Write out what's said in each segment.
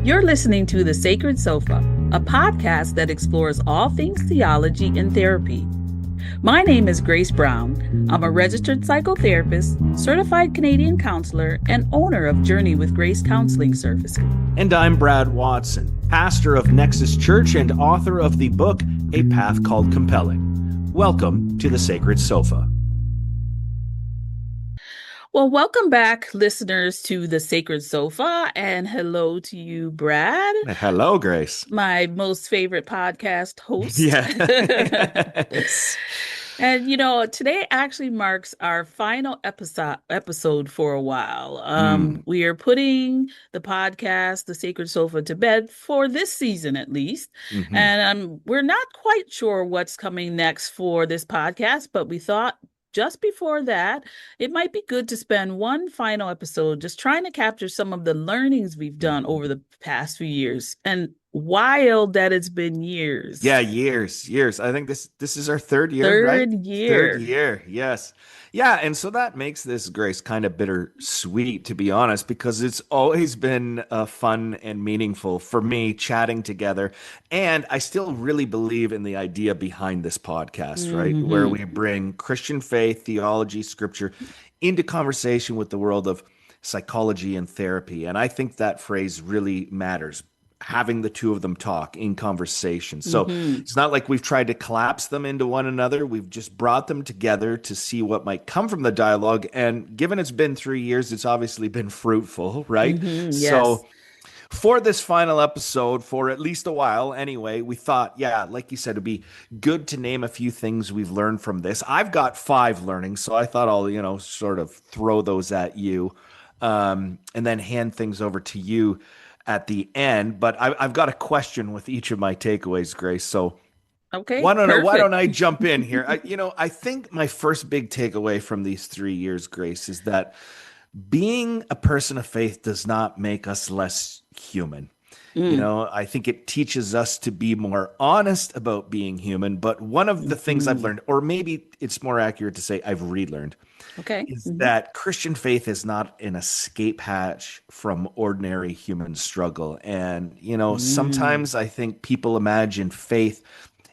You're listening to The Sacred Sofa, a podcast that explores all things theology and therapy. My name is Grace Brown. I'm a registered psychotherapist, certified Canadian counselor, and owner of Journey with Grace Counseling Services. And I'm Brad Watson, pastor of Nexus Church and author of the book, A Path Called Compelling. Welcome to The Sacred Sofa. Well, welcome back, listeners, to The Sacred Sofa, and hello to you, Brad. Hello, Grace. My most favorite podcast host. Yes. And today actually marks our final episode for a while. We are putting the podcast, The Sacred Sofa, to bed for this season at least. And we're not quite sure what's coming next for this podcast, but we thought just before that, it might be good to spend one final episode just trying to capture some of the learnings we've done over the past few years. And wild that it's been years. Yeah, years. I think this is our third year, right? Third year, yes. Yeah, and so that makes this, Grace, kind of bittersweet, to be honest, because it's always been fun and meaningful for me chatting together. And I still really believe in the idea behind this podcast, right? Where we bring Christian faith, theology, scripture into conversation with the world of psychology and therapy. And I think that phrase really matters, having the two of them talk in conversation. So it's not like we've tried to collapse them into one another. We've just brought them together to see what might come from the dialogue. And given it's been 3 years, it's obviously been fruitful, right? Yes. So for this final episode, for at least a while anyway, we thought, yeah, like you said, it'd be good to name a few things we've learned from this. I've got 5 learnings, so I thought I'll, sort of throw those at you and then hand things over to you at the end. But I've got a question with each of my takeaways, Grace. So okay, why don't I jump in here? I think my first big takeaway from these 3 years, Grace, is that being a person of faith does not make us less human. I think it teaches us to be more honest about being human. But one of the things I've learned, or maybe it's more accurate to say I've relearned, is that Christian faith is not an escape hatch from ordinary human struggle. And, sometimes I think people imagine faith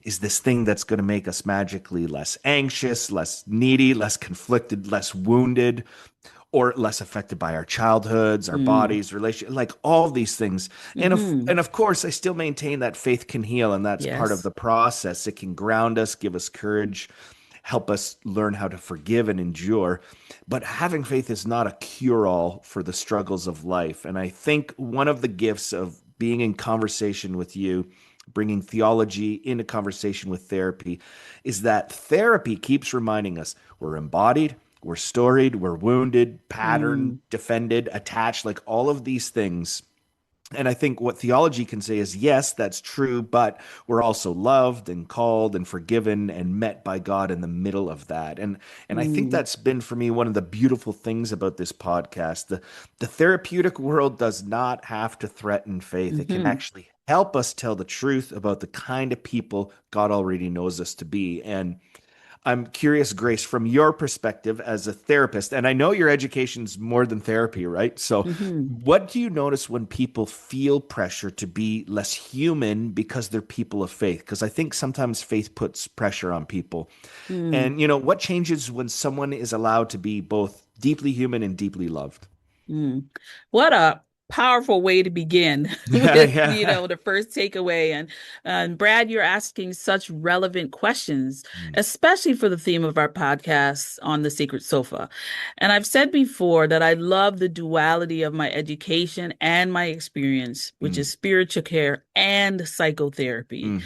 is this thing that's going to make us magically less anxious, less needy, less conflicted, less wounded, or less affected by our childhoods, our bodies, relation, like all these things. And of course, I still maintain that faith can heal, and that's part of the process. It can ground us, give us courage, help us learn how to forgive and endure. But having faith is not a cure-all for the struggles of life. And I think one of the gifts of being in conversation with you, bringing theology into conversation with therapy, is that therapy keeps reminding us we're embodied, we're storied, we're wounded, patterned, defended, attached, like all of these things. And I think what theology can say is, yes, that's true, but we're also loved and called and forgiven and met by God in the middle of that. And I think that's been for me one of the beautiful things about this podcast. The therapeutic world does not have to threaten faith. It can actually help us tell the truth about the kind of people God already knows us to be. And I'm curious, Grace, from your perspective as a therapist, and I know your education's more than therapy, right? So what do you notice when people feel pressure to be less human because they're people of faith? Because I think sometimes faith puts pressure on people. And, what changes when someone is allowed to be both deeply human and deeply loved? What a powerful way to begin with, the first takeaway. And Brad, you're asking such relevant questions, especially for the theme of our podcast on The Sacred Sofa. And I've said before that I love the duality of my education and my experience, which is spiritual care and psychotherapy.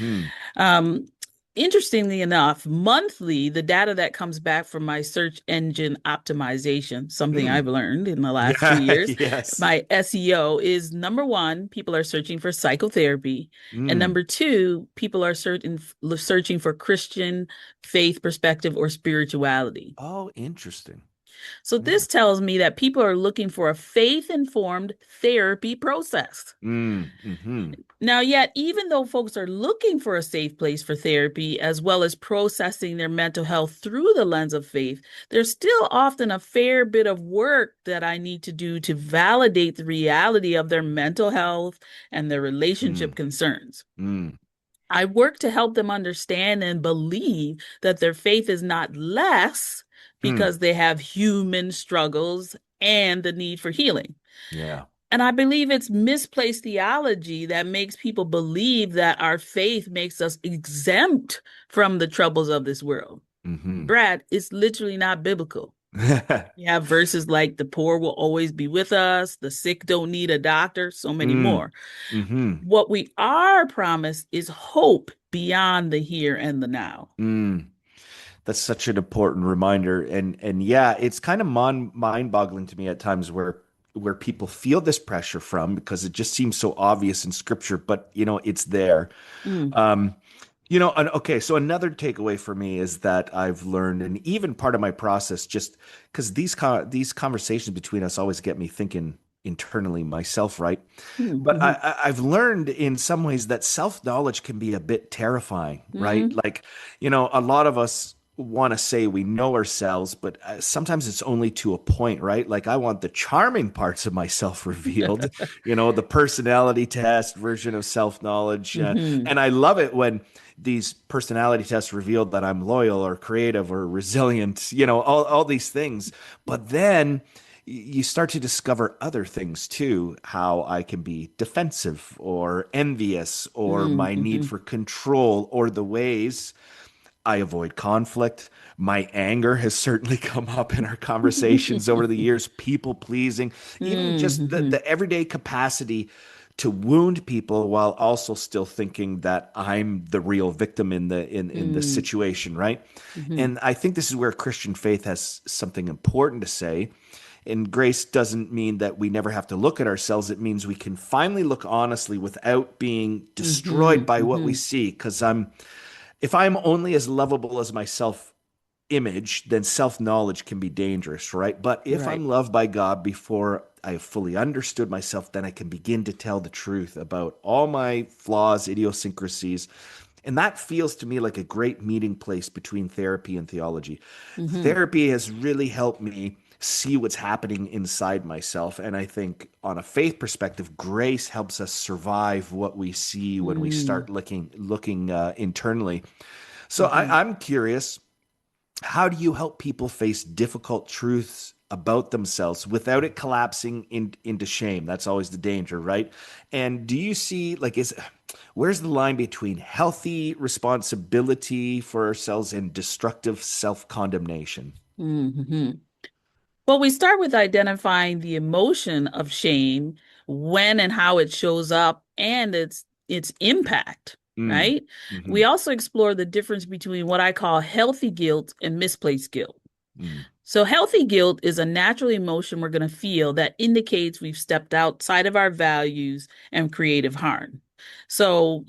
Interestingly enough, monthly, the data that comes back from my search engine optimization, something I've learned in the last 3 years, my SEO is number 1, people are searching for psychotherapy. And number 2, people are searching for Christian faith perspective or spirituality. Oh, interesting. So Yeah. this tells me that people are looking for a faith-informed therapy process. Mm-hmm. Now, yet, even though folks are looking for a safe place for therapy, as well as processing their mental health through the lens of faith, there's still often a fair bit of work that I need to do to validate the reality of their mental health and their relationship Mm, concerns. mm, I work to help them understand and believe that their faith is not less mm. because they have human struggles and the need for healing. Yeah. And I believe it's misplaced theology that makes people believe that our faith makes us exempt from the troubles of this world. Mm-hmm. Brad, it's literally not biblical. You have verses like the poor will always be with us, the sick don't need a doctor, so many Mm, more. mm-hmm. What we are promised is hope beyond the here and the now. Mm. That's such an important reminder. And yeah, it's kind of mind-boggling to me at times where people feel this pressure from because it just seems so obvious in scripture, but it's there. Mm, Um, okay, so another takeaway for me is that I've learned, and even part of my process, just because these conversations between us always get me thinking internally myself, right? mm, But mhm, I've learned in some ways that self-knowledge can be a bit terrifying, right? mhm. Like, a lot of us want to say we know ourselves, but sometimes it's only to a point, right? Like, I want the charming parts of myself revealed, the personality test version of self-knowledge. Mhm, And I love it when these personality tests revealed that I'm loyal or creative or resilient, all these things. But then you start to discover other things too, how I can be defensive or envious or mm, my need mhm, for control or the ways I avoid conflict. My anger has certainly come up in our conversations over the years, people pleasing, even just the, mhm, the everyday capacity to wound people while also still thinking that I'm the real victim in the mm, situation, right? mhm, And I think this is where Christian faith has something important to say. And grace doesn't mean that we never have to look at ourselves. It means we can finally look honestly without being destroyed mhm, by what we mhm. see. Because if I'm only as lovable as my self image, then self knowledge can be dangerous, right? But if Right. I'm loved by God before I have fully understood myself, then I can begin to tell the truth about all my flaws, idiosyncrasies. And that feels to me like a great meeting place between therapy and theology. Mhm, Therapy has really helped me see what's happening inside myself. And I think, on a faith perspective, grace helps us survive what we see when we mm, start looking internally. So mhm, I'm curious, how do you help people face difficult truths about themselves without it collapsing into shame? That's always the danger, right? And do you see, like, where's the line between healthy responsibility for ourselves and destructive self-condemnation? mhm. Well, we start with identifying the emotion of shame, when and how it shows up, and its impact, Mm, right? We hmm also explore the difference between what I call healthy guilt and misplaced guilt. mm, So, healthy guilt is a natural emotion we're going to feel that indicates we've stepped outside of our values and creative harm. So,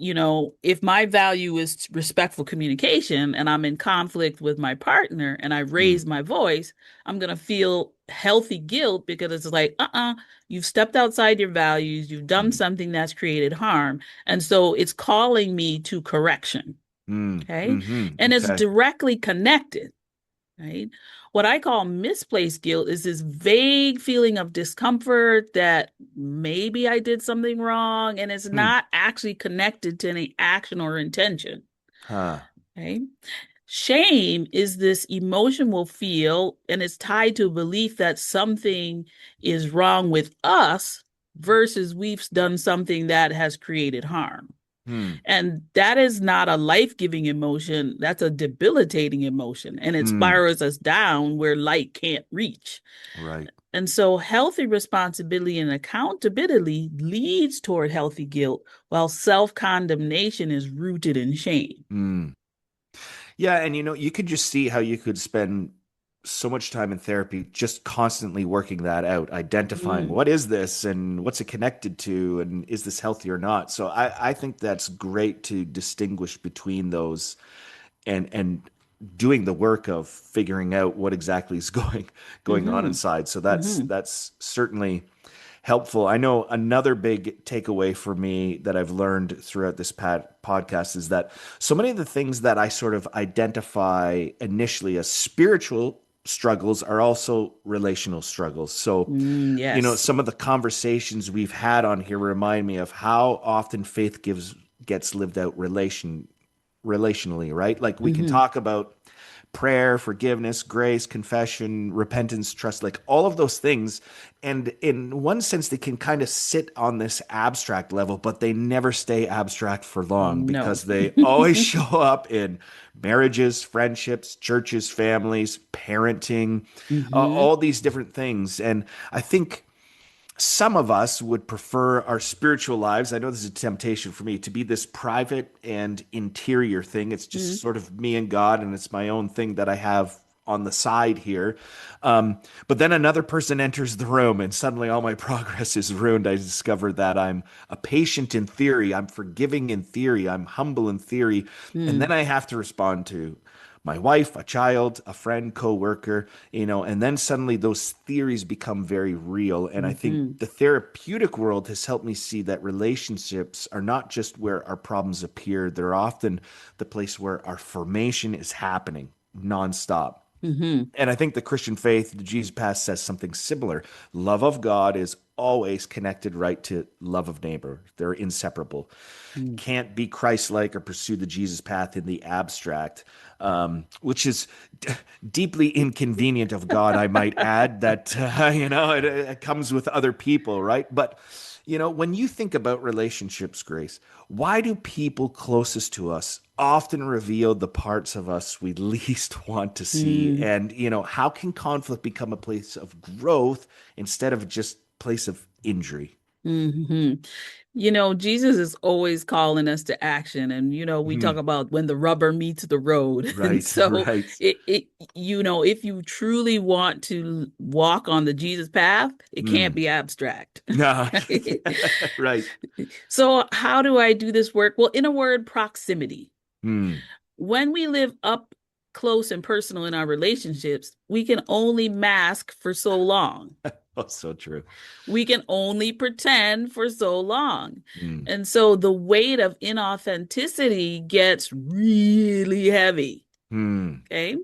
if my value is respectful communication and I'm in conflict with my partner and I mm, raise my voice, I'm going to feel healthy guilt because it's like, you've stepped outside your values, you've done mm, something that's created harm. And so it's calling me to correction. Okay. And it's Okay. directly connected, right? What I call misplaced guilt is this vague feeling of discomfort that maybe I did something wrong and it's Hmm. not actually connected to any action or intention. Huh. Okay. Shame is this emotion we'll feel, and it's tied to a belief that something is wrong with us versus we've done something that has created harm. Hmm. And that is not a life giving emotion. That's a debilitating emotion. And it Hmm. spirals us down where light can't reach. Right. And so, healthy responsibility and accountability leads toward healthy guilt, while self condemnation is rooted in shame. Hmm. Yeah, and you could just see how you could spend so much time in therapy just constantly working that out, identifying Mm, what is this and what's it connected to, and is this healthy or not. So I think that's great to distinguish between those and doing the work of figuring out what exactly is going on Mm-hmm. inside. So that's Mm-hmm. that's certainly helpful. I know another big takeaway for me that I've learned throughout this podcast is that so many of the things that I sort of identify initially as spiritual struggles are also relational struggles. So, Yes. some of the conversations we've had on here remind me of how often faith gets lived out relationally, right? Like we can Mm-hmm. talk about prayer, forgiveness, grace, confession, repentance, trust, like all of those things. And in one sense, they can kind of sit on this abstract level, but they never stay abstract for long No. because they always show up in marriages, friendships, churches, families, parenting, Mm-hmm. all these different things. And I think some of us would prefer our spiritual lives. I know this is a temptation for me to be this private and interior thing. It's just sort of me and God, and it's my own thing that I have on the side here. But then another person enters the room, and suddenly all my progress is ruined. I discover that I'm a patient in theory, I'm forgiving in theory, I'm humble in theory. And then Mm-hmm. I have to respond to my wife, a child, a friend, coworker, and then suddenly those theories become very real. And I think Mm-hmm. the therapeutic world has helped me see that relationships are not just where our problems appear, they're often the place where our formation is happening nonstop. Mm-hmm. And I think the Christian faith, the Jesus Path says something similar. Love of God is always connected right to love of neighbor. They're inseparable. Can't be Christ-like or pursue the Jesus path in the abstract, which is deeply inconvenient of God, I might add, that, it comes with other people, right? But, when you think about relationships, Grace, why do people closest to us often reveal the parts of us we least want to see? Mm-hmm. And, how can conflict become a place of growth instead of just place of injury? Mm-hmm. Jesus is always calling us to action. And, we talk Hmm. about when the rubber meets the road. And Right, so right. if you truly want to walk on the Jesus path, it can't Hmm. be abstract. No. Right? Right. So how do I do this work? Well, in a word, proximity. Hmm. When we live up close and personal in our relationships, we can only mask for so long. Oh, so true. We can only pretend for so long. Hmm. And so the weight of inauthenticity gets really heavy. Hmm. Okay.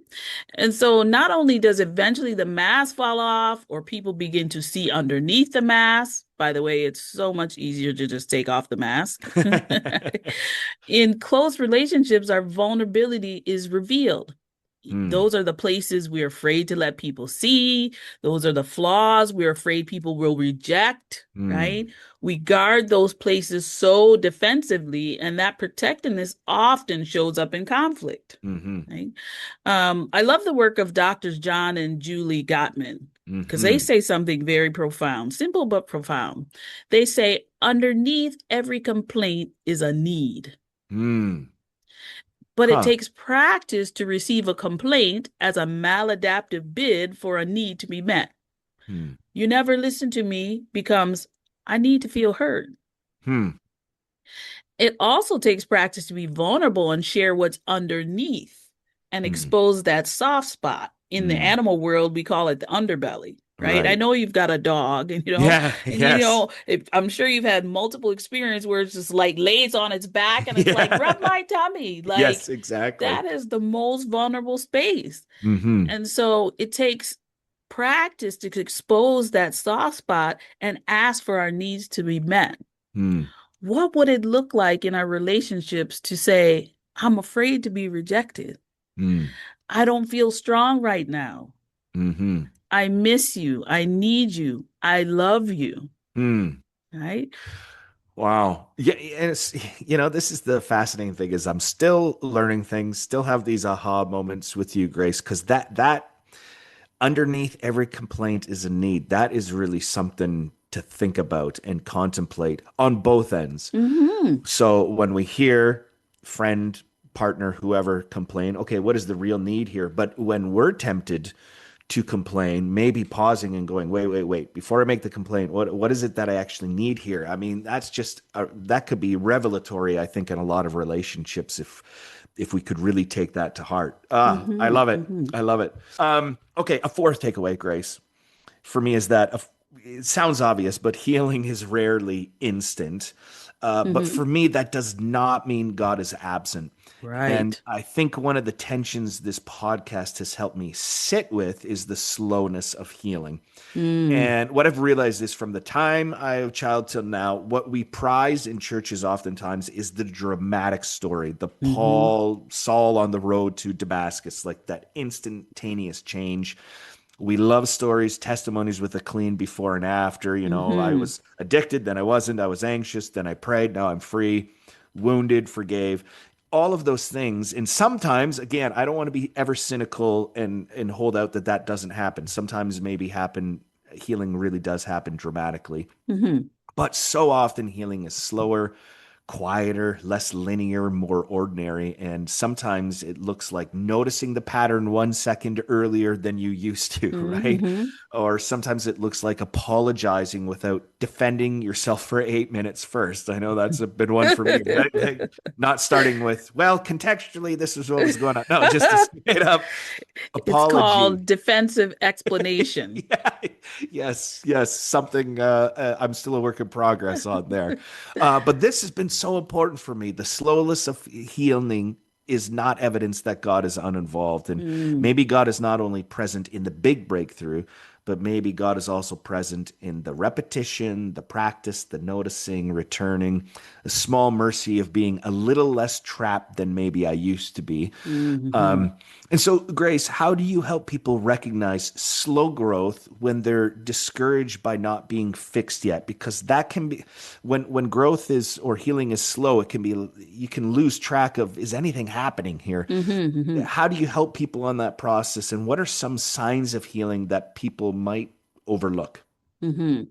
And so not only does eventually the mask fall off or people begin to see underneath the mask, by the way, it's so much easier to just take off the mask. In close relationships, our vulnerability is revealed. Hmm. Those are the places we're afraid to let people see. Those are the flaws we're afraid people will reject, Hmm. right? We guard those places so defensively, and that protectiveness often shows up in conflict, Hmm. right? I love the work of Doctors John and Julie Gottman because they Hmm. say something very profound, simple but profound. They say, underneath every complaint is a need. Hmm. But it Huh. takes practice to receive a complaint as a maladaptive bid for a need to be met. Hmm. You never listen to me becomes, I need to feel heard. Hmm. It also takes practice to be vulnerable and share what's underneath and Hmm. expose that soft spot. In the Hmm. animal world, we call it the underbelly, right? I Right. know you've got a dog, and Yeah. Yes. I'm sure you've had multiple experience where it's just like lays on its back and it's like, rub Yeah. my tummy. Yes, Like exactly. that is the most vulnerable space. Hmm. And so it takes practice to expose that soft spot and ask for our needs to be met. Hmm. What would it look like in our relationships to say, I'm afraid to be rejected? Hmm. I don't feel strong right now. Hmm. I miss you. I need you. I love you. Hmm. Right? Wow. Yeah, and this is the fascinating thing is I'm still learning things, still have these aha moments with you, Grace, because that underneath every complaint is a need. That is really something to think about and contemplate on both ends. Mm-hmm. So when we hear friend, partner, whoever complain, okay, what is the real need here? But when we're tempted to complain, maybe pausing and going, wait, wait, wait, before I make the complaint, what is it that I actually need here? I mean, that could be revelatory, I think, in a lot of relationships if if we could really take that to heart. Ah, I Mm-hmm. love it. Mm-hmm. I love it. Okay, a fourth takeaway, Grace, for me is that it sounds obvious, but healing is rarely instant. But Mm-hmm. for me, that does not mean God is absent. And Right. I think one of the tensions this podcast has helped me sit with is the slowness of healing. Mm. And what I've realized is from the time I have a child till now, what we prize in churches oftentimes is the dramatic story, the Mm-hmm. Saul on the road to Damascus, like that instantaneous change. We love stories, testimonies with a clean before and after. I Mm-hmm. was addicted, then I wasn't. I was anxious, then I prayed, now I'm free, wounded, forgave. All of those things. And sometimes, again, I don't want to be ever cynical and hold out that that doesn't happen. Sometimes maybe healing really does happen dramatically. Mm-hmm. But so often healing is slower, quieter, less linear, more ordinary. And sometimes it looks like noticing the pattern 1 second earlier than you used to, right? Mm-hmm. Or sometimes it looks like apologizing without defending yourself for 8 minutes first. I know that's a been one for me, right? Like not starting with, well, contextually, this is what was going on. No, just a straight up It's apology. called defensive explanation. Yeah, yes, yes, something I'm still a work in progress on there. But this has been so important for me. The slowness of healing is not evidence that God is uninvolved. And Mm. maybe God is not only present in the big breakthrough, but maybe God is also present in the repetition, the practice, the noticing, returning, a small mercy of being a little less trapped than maybe I used to be. Mm-hmm. Um, and so, Grace, how do you help people recognize slow growth when they're discouraged by not being fixed yet? Because that can be when growth is or healing is slow, it can be you can lose track of is anything happening here? Mm-hmm. Mm-hmm. How do you help people on that process? And what are some signs of healing that people might overlook? Mm-hmm.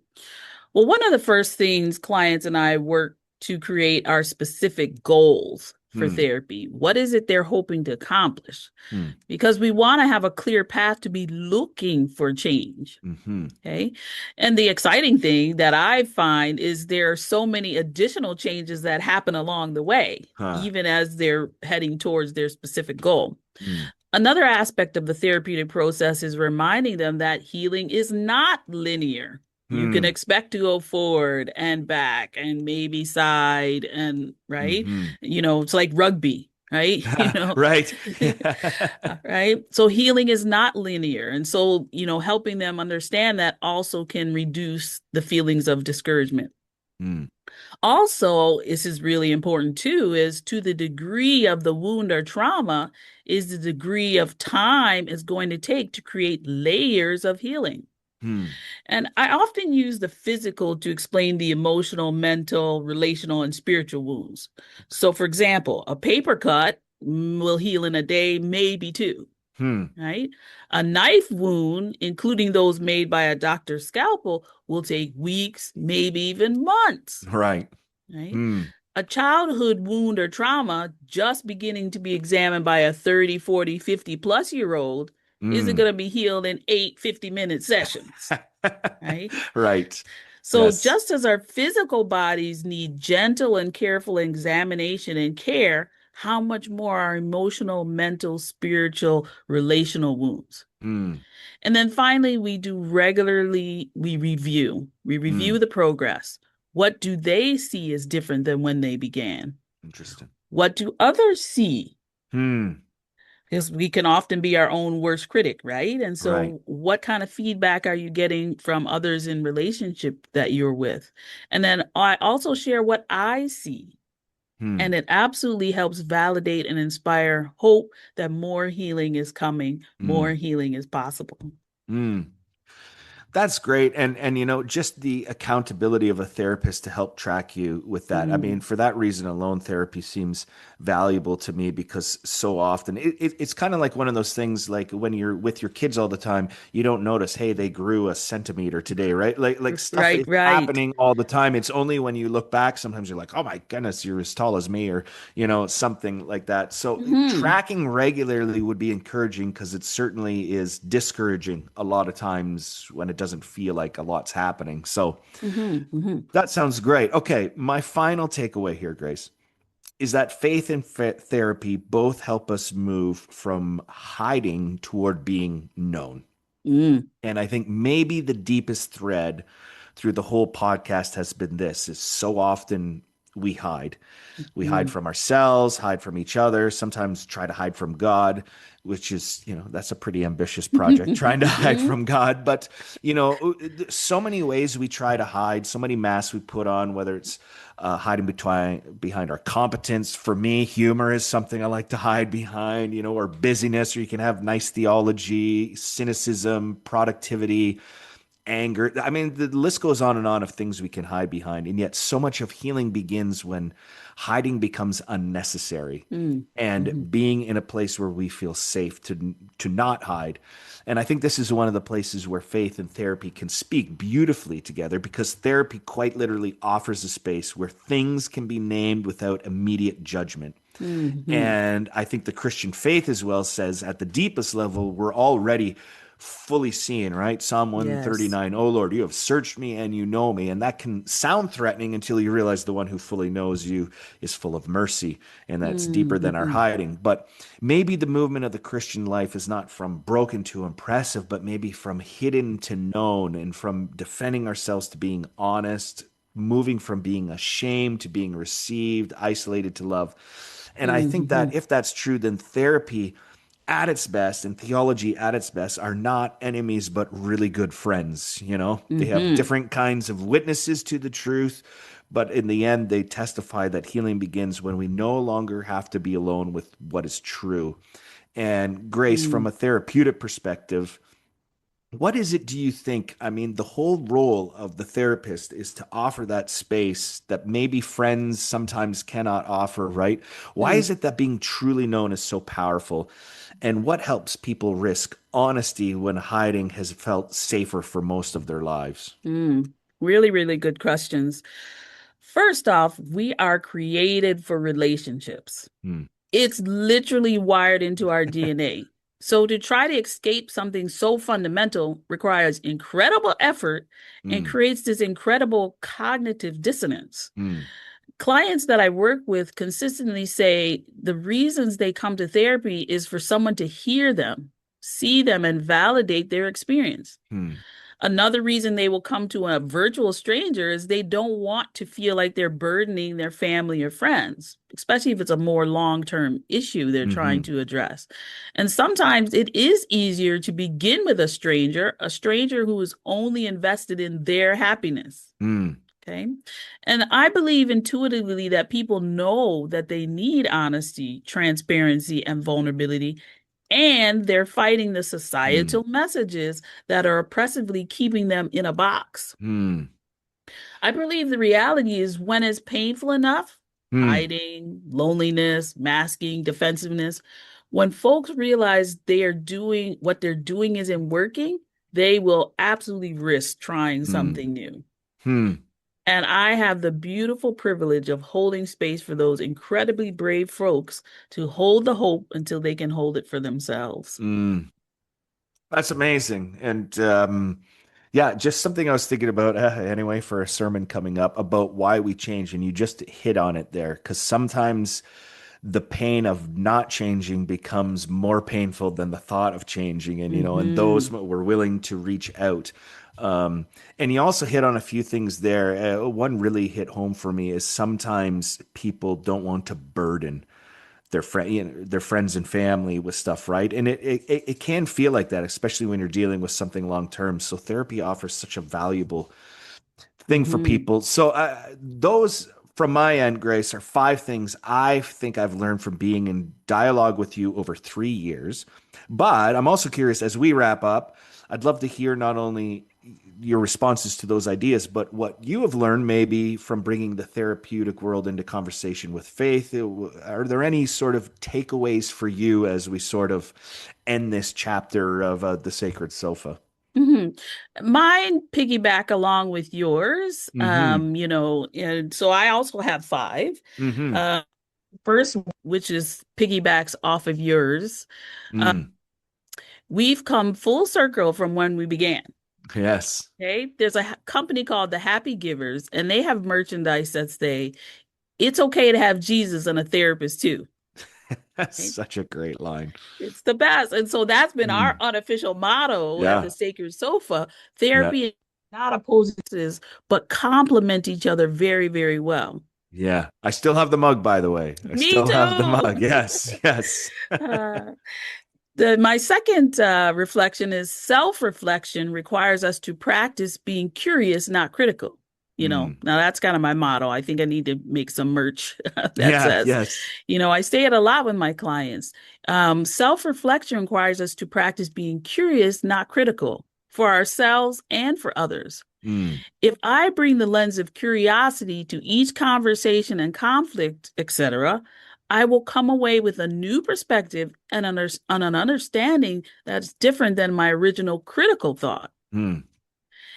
Well, one of the first things clients and I work to create are specific goals for Hmm. therapy. What is it they're hoping to accomplish? Hmm. Because we want to have a clear path to be looking for change. Hmm. Okay. And the exciting thing that I find is there are so many additional changes that happen along the way, Huh. even as they're heading towards their specific goal. Hmm. Another aspect of the therapeutic process is reminding them that healing is not linear. You can Hmm. expect to go forward and back and maybe side and right. Hmm. It's like rugby, right? Right. Right. So healing is not linear. And so, helping them understand that also can reduce the feelings of discouragement. Hmm. Also, this is really important too, is to the degree of the wound or trauma, is the degree of time it's going to take to create layers of healing. Hmm. And I often use the physical to explain the emotional, mental, relational, and spiritual wounds. So, for example, a paper cut will heal in a day, maybe two, Hmm. right? A knife wound, including those made by a doctor's scalpel, will take weeks, maybe even months, Right. right? Hmm. A childhood wound or trauma just beginning to be examined by a 30, 40, 50 plus year old isn't Hmm. going to be healed in 8 50-minute sessions, right? Right. So, Yes. just as our physical bodies need gentle and careful examination and care, how much more our emotional, mental, spiritual, relational wounds. Hmm. And then finally, we review. We Hmm. review the progress. What do they see as different than when they began? Interesting. What do others see? Hmm. Because we can often be our own worst critic, right? And Right. so, what kind of feedback are you getting from others in relationship that you're with? And then I also share what I see. Hmm. And it absolutely helps validate and inspire hope that more healing is coming, more Hmm. healing is possible. Hmm. That's great. And just the accountability of a therapist to help track you with that. I mean, Mm, for that reason alone, therapy seems valuable to me because so often it's kind of like one of those things like when you're with your kids all the time, you don't notice, hey, they grew a centimeter today, right? Like stuff right, is right. happening all the time. It's only when you look back, sometimes you're like, oh my goodness, you're as tall as me, or something like that. So Hmm. tracking regularly would be encouraging because it certainly is discouraging a lot of times when it doesn't feel like a lot's happening. So Hmm. Hmm. that sounds great. Okay, my final takeaway here, Grace. is that faith and therapy both help us move from hiding toward being known. Mm, And I think maybe the deepest thread through the whole podcast has been this is so often we hide. We hide mm, from ourselves, hide from each other, sometimes try to hide from God, which is, that's a pretty ambitious project, trying to hide from God. But, so many ways we try to hide, so many masks we put on, whether it's hiding behind our competence. For me, humor is something I like to hide behind, or busyness, or you can have nice theology, cynicism, productivity, anger. I mean, the list goes on and on of things we can hide behind. And yet, so much of healing begins when hiding becomes unnecessary mm, and mhm, being in a place where we feel safe to not hide. And I think this is one of the places where faith and therapy can speak beautifully together because therapy quite literally offers a space where things can be named without immediate judgment. mhm. And I think the Christian faith as well says at the deepest level, we're already fully seen, right? Psalm Yes. 139, oh Lord, you have searched me and you know me. And that can sound threatening until you realize the one who fully knows you is full of mercy and that's deeper than our Mhm, hiding. But maybe the movement of the Christian life is not from broken to impressive, but maybe from hidden to known and from defending ourselves to being honest, moving from being ashamed to being received, isolated to love. And I think that mhm, if that's true, then therapy at its best and theology at its best are not enemies, but really good friends. They have mhm, different kinds of witnesses to the truth, but in the end, they testify that healing begins when we no longer have to be alone with what is true. And Grace, from mhm, a therapeutic perspective, what is it, do you think? I mean, the whole role of the therapist is to offer that space that maybe friends sometimes cannot offer, right? Why is mm, it that being truly known is so powerful? And what helps people risk honesty when hiding has felt safer for most of their lives? mm. Really, really good questions. First off, we are created for relationships. Hmm. It's literally wired into our DNA. So to try to escape something so fundamental requires incredible effort and Hmm. creates this incredible cognitive dissonance. Hmm. Clients that I work with consistently say the reasons they come to therapy is for someone to hear them, see them, and validate their experience. Hmm. Another reason they will come to a virtual stranger is they don't want to feel like they're burdening their family or friends, especially if it's a more long-term issue they're trying Hmm. to address. And sometimes it is easier to begin with a stranger who is only invested in their happiness. Hmm. Okay. And I believe intuitively that people know that they need honesty, transparency, and vulnerability, and they're fighting the Hmm. societal messages that are oppressively keeping them in a box. Hmm. I believe the reality is when it's painful enough, Hmm. hiding, loneliness, masking, defensiveness, when folks realize they are doing what they're doing isn't working, they will absolutely risk trying Hmm. something new. Hmm. And I have the beautiful privilege of holding space for those incredibly brave folks to hold the hope until they can hold it for themselves. Hmm. That's amazing. And yeah, just something I was thinking about anyway for a sermon coming up about why we change. And you just hit on it there because sometimes the pain of not changing becomes more painful than the thought of changing. And, and those Hmm. were willing to reach out. And you also hit on a few things there. One really hit home for me is sometimes people don't want to burden their friends and family with stuff, right? And it can feel like that, especially when you're dealing with something long term. So therapy offers such a valuable thing for Hmm. people. So those from my end, Grace, are five things I think I've learned from being in dialogue with you over 3 years. But I'm also curious as we wrap up, I'd love to hear not only your responses to those ideas, but what you have learned maybe from bringing the therapeutic world into conversation with faith. Are there any sort of takeaways for you as we sort of end this chapter of the Sacred Sofa? Hmm. Mine piggyback along with yours. Mm-hmm. And so I also have five. Mm-hmm. Uh, First, which is piggybacks off of yours. Uh, Mm. we've come full circle from when we began. Yes. Okay. There's a company called the Happy Givers, and they have merchandise that say, it's okay to have Jesus and a therapist too. That's Right? such a great line. It's the best. And so that's been our Mm. unofficial motto at the Yeah. Sacred Sofa. Yeah. Therapy is not opposites, but complement each other very, very well. Yeah. I still have the mug, by the way. I Me still have the too. mug. Yes. Yes. Uh, my second reflection is self-reflection requires us to practice being curious, not critical. Mm. Now that's kind of my motto. I think I need to make some merch that Yeah. says, Yes. I say it a lot with my clients. Self-reflection requires us to practice being curious, not critical, for ourselves and for others. Mm. If I bring the lens of curiosity to each conversation and conflict, etc., I will come away with a new perspective and an understanding that's different than my original critical thought. Mm.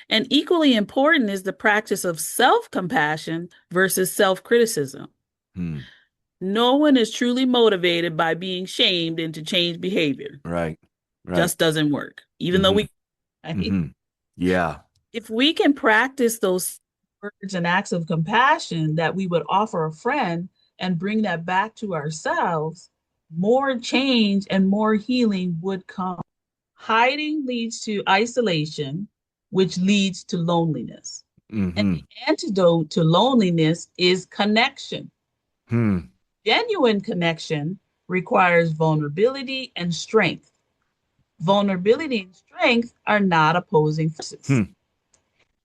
And equally important is the practice of self compassion versus self criticism. Mm. No one is truly motivated by being shamed into change behavior. Right. Right. Just doesn't work, even though Mm-hmm. we, right? Mm-hmm. Yeah. If we can practice those words and acts of compassion that we would offer a friend and bring that back to ourselves, more change and more healing would come. Hiding leads to isolation, which leads to loneliness. And Mm-hmm. the antidote to loneliness is connection. Hmm. Genuine connection requires vulnerability and strength. Vulnerability and strength are not opposing forces. Hmm.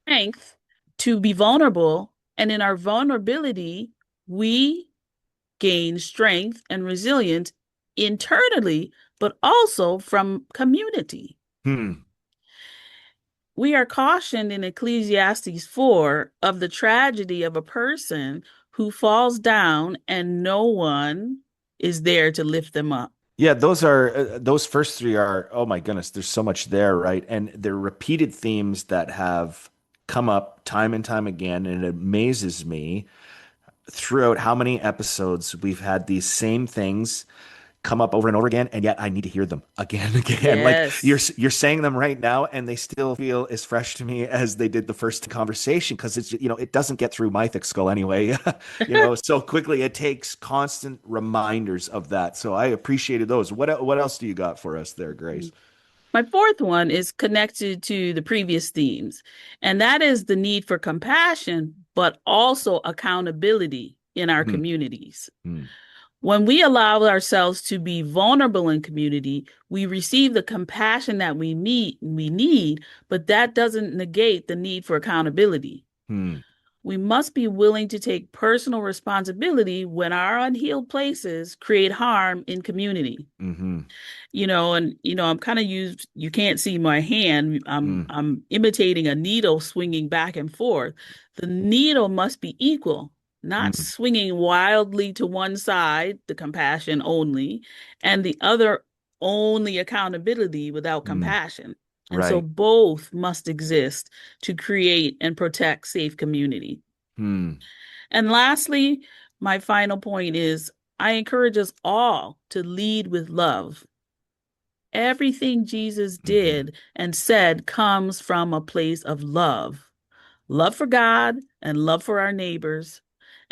Strength to be vulnerable, and in our vulnerability, we gain strength and resilience internally, but also from community. Hmm. We are cautioned in Ecclesiastes 4 of the tragedy of a person who falls down and no one is there to lift them up. Yeah, those first three are, oh my goodness, there's so much there, right? And they're repeated themes that have come up time and time again, and it amazes me throughout how many episodes we've had these same things come up over and over again, and yet I need to hear them again and again. Like Yes. you're saying them right now, and they still feel as fresh to me as they did the first conversation because it's it doesn't get through my thick skull anyway. So quickly. It takes constant reminders of that. So I appreciated those. What else do you got for us there, Grace? My fourth one is connected to the previous themes, and that is the need for compassion, but also accountability in our Hmm. communities. Hmm. When we allow ourselves to be vulnerable in community, we receive the compassion that we need, but that doesn't negate the need for accountability. Hmm. We must be willing to take personal responsibility when our unhealed places create harm in community. Hmm. And I'm kind of used, you can't see my hand. I'm Hmm. I'm imitating a needle swinging back and forth. The needle must be equal, not Hmm. swinging wildly to one side, the compassion only, and the other only accountability without Hmm. compassion. And so Right. both must exist to create and protect safe community. Hmm. And lastly, my final point is I encourage us all to lead with love. Everything Jesus Hmm. did and said comes from a place of love for God and love for our neighbors.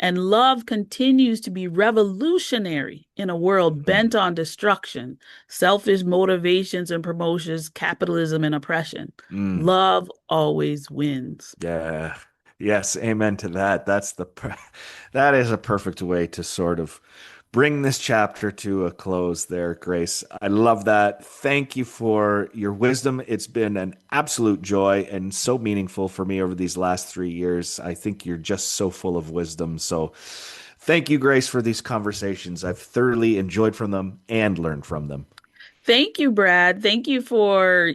And love continues to be revolutionary in a world Hmm. bent on destruction, selfish motivations and promotions, capitalism and oppression. Hmm. Love always wins. Yeah. Yes, amen to that. That is a perfect way to sort of bring this chapter to a close there, Grace. I love that. Thank you for your wisdom. It's been an absolute joy and so meaningful for me over these last 3 years. I think you're just so full of wisdom. So thank you, Grace, for these conversations. I've thoroughly enjoyed from them and learned from them. Thank you, Brad. Thank you for,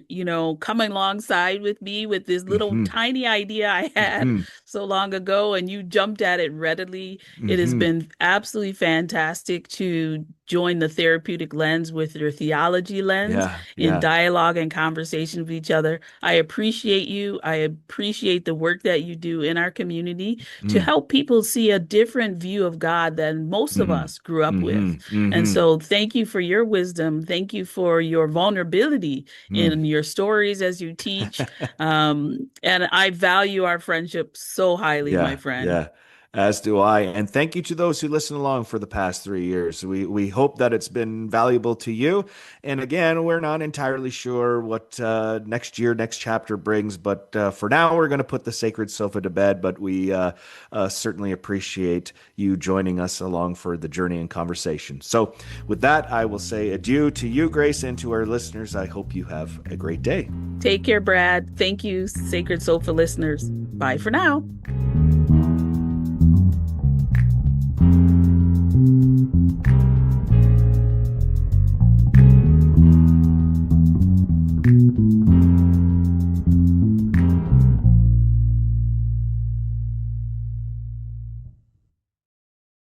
coming alongside with me with this little Hmm. tiny idea I had Hmm. so long ago, and you jumped at it readily. It has Hmm. been absolutely fantastic to join the therapeutic lens with your theology lens Yeah. in Yeah. dialogue and conversation with each other. I appreciate you. I appreciate the work that you do in our community to Mm. help people see a different view of God than most of Hmm. us grew up with. Hmm. And Hmm. so, thank you for your wisdom. Thank you for your vulnerability Hmm. in your stories as you teach. And I value our friendship so highly, my Yeah, friend. yeah. As do I. And thank you to those who listen along for the past 3 years. We hope that it's been valuable to you. And again, we're not entirely sure what next year, next chapter brings, but for now, we're going to put the sacred sofa to bed. But we certainly appreciate you joining us along for the journey and conversation. So, with that, I will say adieu to you, Grace, and to our listeners. I hope you have a great day. Take care, Brad. Thank you, Sacred Sofa listeners. Bye for now.